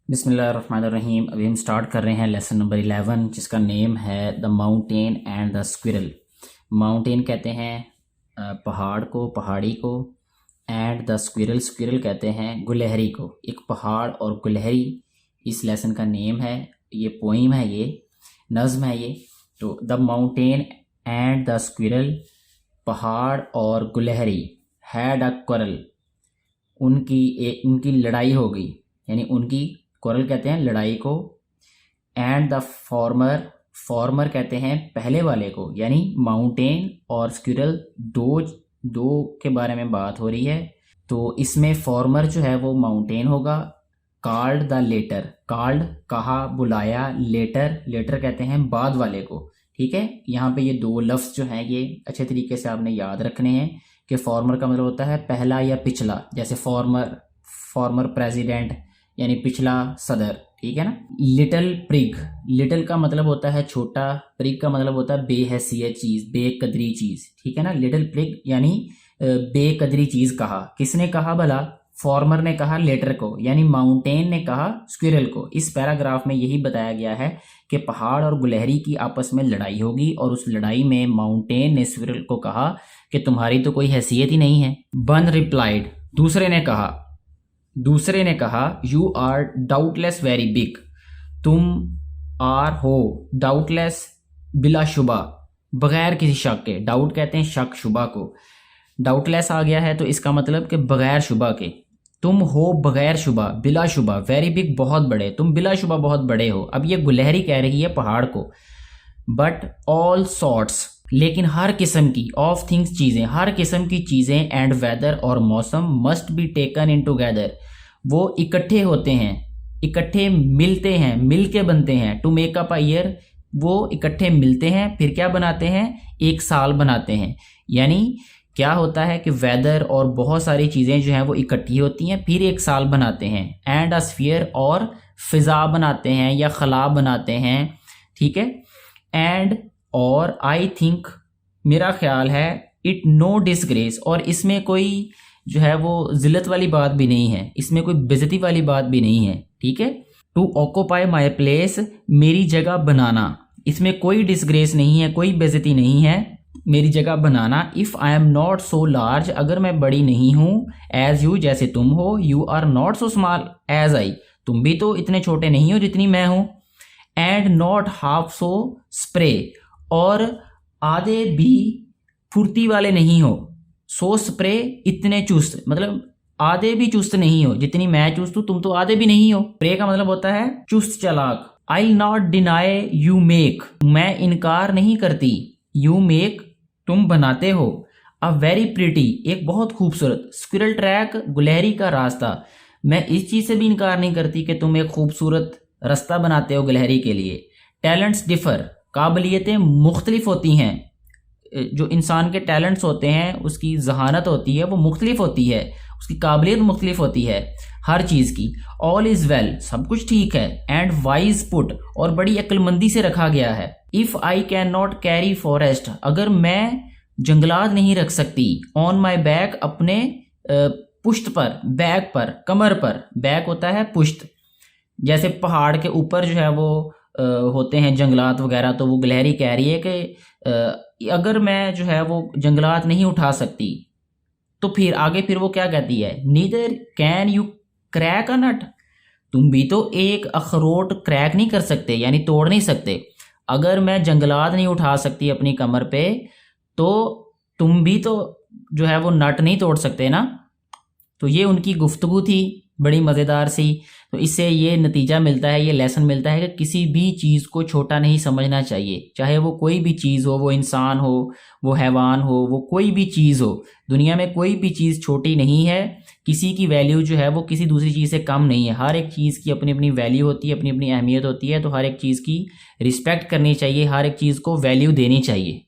बिस्मिल्लाहिर्रहमानिर्रहीम। अभी हम स्टार्ट कर रहे हैं लेसन नंबर 11 जिसका नेम है the mountain and the squirrel. Mountain कहते हैं पहाड़ को, पहाड़ी को, एंड द स्क्विरल, स्क्विरल कहते हैं गुलहरी को। एक पहाड़ और गुलहरी इस लेसन का नेम है। ये पोइम है, ये नज़्म है ये। तो the mountain and the squirrel, पहाड़ और गुलहरी, हैड अ quarrel, उनकी लड़ाई हो गई, यानी उनकी quarrel कहते हैं लड़ाई को। एंड द फॉर्मर, फॉर्मर कहते हैं पहले वाले को, यानी माउंटेन और स्क्विरल दो के बारे में बात हो रही है। तो इसमें फॉर्मर जो है वो माउंटेन होगा। कॉल्ड द लेटर, कॉल्ड कहा, बुलाया, लेटर, लेटर कहते हैं बाद वाले को। ठीक है, यहाँ पे ये दो लफ्ज़ जो हैं ये अच्छे तरीके से आपने याद रखने हैं कि फॉर्मर का मतलब होता है पहला या पिछला, जैसे फॉर्मर प्रेसिडेंट यानी पिछला सदर। ठीक है ना। लिटिल प्रिग, लिटिल का मतलब होता है छोटा, प्रिग का मतलब होता है बेहैसियत चीज़, बेकदरी चीज़। ठीक है ना। लिटिल प्रिग यानी बेकदरी चीज़ कहा। किसने कहा भला? फॉर्मर ने कहा लेटर को, यानी माउंटेन ने कहा स्क्विरल को। इस पैराग्राफ में यही बताया गया है कि पहाड़ और गुलहरी की आपस में लड़ाई होगी और उस लड़ाई में माउंटेन ने स्क्विरल को कहा कि तुम्हारी तो कोई हैसियत ही नहीं है। वन रिप्लाइड, दूसरे ने कहा you are doubtless very big, तुम आर हो डाउटलेस बिलाशुबा, बगैर किसी शक के। डाउट कहते हैं शक, शुबा को। डाउटलेस आ गया है तो इसका मतलब कि बगैर शुबा के। तुम हो बगैर शुबा, बिला शुबा, वेरी बिग बहुत बड़े, तुम बिला शुबा बहुत बड़े हो। अब ये गुलहरी कह रही है पहाड़ को। बट ऑल सॉर्ट्स, लेकिन हर किस्म की, ऑफ थिंग्स चीज़ें, हर किस्म की चीज़ें, एंड वेदर और मौसम, must be taken in together, वो इकट्ठे होते हैं, इकट्ठे मिलते हैं, मिल के बनते हैं। To make up a year, वो इकट्ठे मिलते हैं फिर क्या बनाते हैं? एक साल बनाते हैं। यानी क्या होता है कि वेदर और बहुत सारी चीज़ें जो हैं वो इकट्ठी होती हैं फिर एक साल बनाते हैं। एंड अ स्फीयर, और फिज़ा बनाते हैं या खला बनाते हैं। ठीक है। एंड और आई थिंक, मेरा ख्याल है, इट नो डिसग्रेस, और इसमें कोई जो है वो जिल्लत वाली बात भी नहीं है, इसमें कोई बेइज्जती वाली बात भी नहीं है। ठीक है। टू ऑक्यूपाई माई प्लेस, मेरी जगह बनाना, इसमें कोई डिसग्रेस नहीं है, कोई बेइज्जती नहीं है, मेरी जगह बनाना। If I am not so large, अगर मैं बड़ी नहीं हूँ, एज यू, जैसे तुम हो, you are not so small as I, तुम भी तो इतने छोटे नहीं हो जितनी मैं हूँ। And not half so spray, और आधे भी फुर्ती वाले नहीं हो। सो स्प्रे, इतने चुस्त, मतलब आधे भी चुस्त नहीं हो जितनी मैं चुस्त हूँ, तुम तो आधे भी नहीं हो। प्रे का मतलब होता है चुस्त चालाक। आई नॉट डिनाई यू मेक, मैं इनकार नहीं करती, यू मेक, तुम बनाते हो। अ वेरी प्रिटी, एक बहुत खूबसूरत, स्क्विरल ट्रैक, गुलहरी का रास्ता, मैं इस चीज़ से भी इनकार नहीं करती कि तुम एक खूबसूरत रास्ता बनाते हो गुलहरी के लिए। टैलेंट्स डिफ़र, काबिलियतें मुख्तलिफ होती हैं, जो इंसान के टैलेंट्स होते हैं उसकी जहानत होती है वो मुख्तलिफ होती है, उसकी काबिलियत मुख्तलिफ होती है हर चीज़ की। ऑल इज़ वेल, सब कुछ ठीक है। एंड वाइज पुट, और बड़ी अक्लमंदी से रखा गया है। If I can not carry forest, अगर मैं जंगलात नहीं रख सकती, ऑन माई बैक, अपने पुश्त पर, बैक पर, कमर पर, बैक होता है पुश्त, जैसे पहाड़ के ऊपर जो है वो होते हैं जंगलात वगैरह, तो वो गुलहरी कह रही है कि अगर मैं जो है वो जंगलात नहीं उठा सकती, तो फिर आगे फिर वो क्या कहती है? Neither can you crack a nut, तुम भी तो एक अखरोट क्रैक नहीं कर सकते, यानी तोड़ नहीं सकते। अगर मैं जंगलात नहीं उठा सकती अपनी कमर पे, तो तुम भी तो जो है वो नट नहीं तोड़ सकते ना। तो ये उनकी गुफ्तगू थी, बड़ी मज़ेदार सी। तो इससे ये नतीजा मिलता है, ये लेसन मिलता है कि किसी भी चीज़ को छोटा नहीं समझना चाहिए, चाहे वो कोई भी चीज़ हो, वो इंसान हो, वो हैवान हो, वो कोई भी चीज़ हो। दुनिया में कोई भी चीज़ छोटी नहीं है, किसी की वैल्यू जो है वो किसी दूसरी चीज़ से कम नहीं है। हर एक चीज़ की अपनी अपनी वैल्यू होती है, अपनी अपनी अहमियत होती है, तो हर एक चीज़ की रिस्पेक्ट करनी चाहिए, हर एक चीज़ को वैल्यू देनी चाहिए।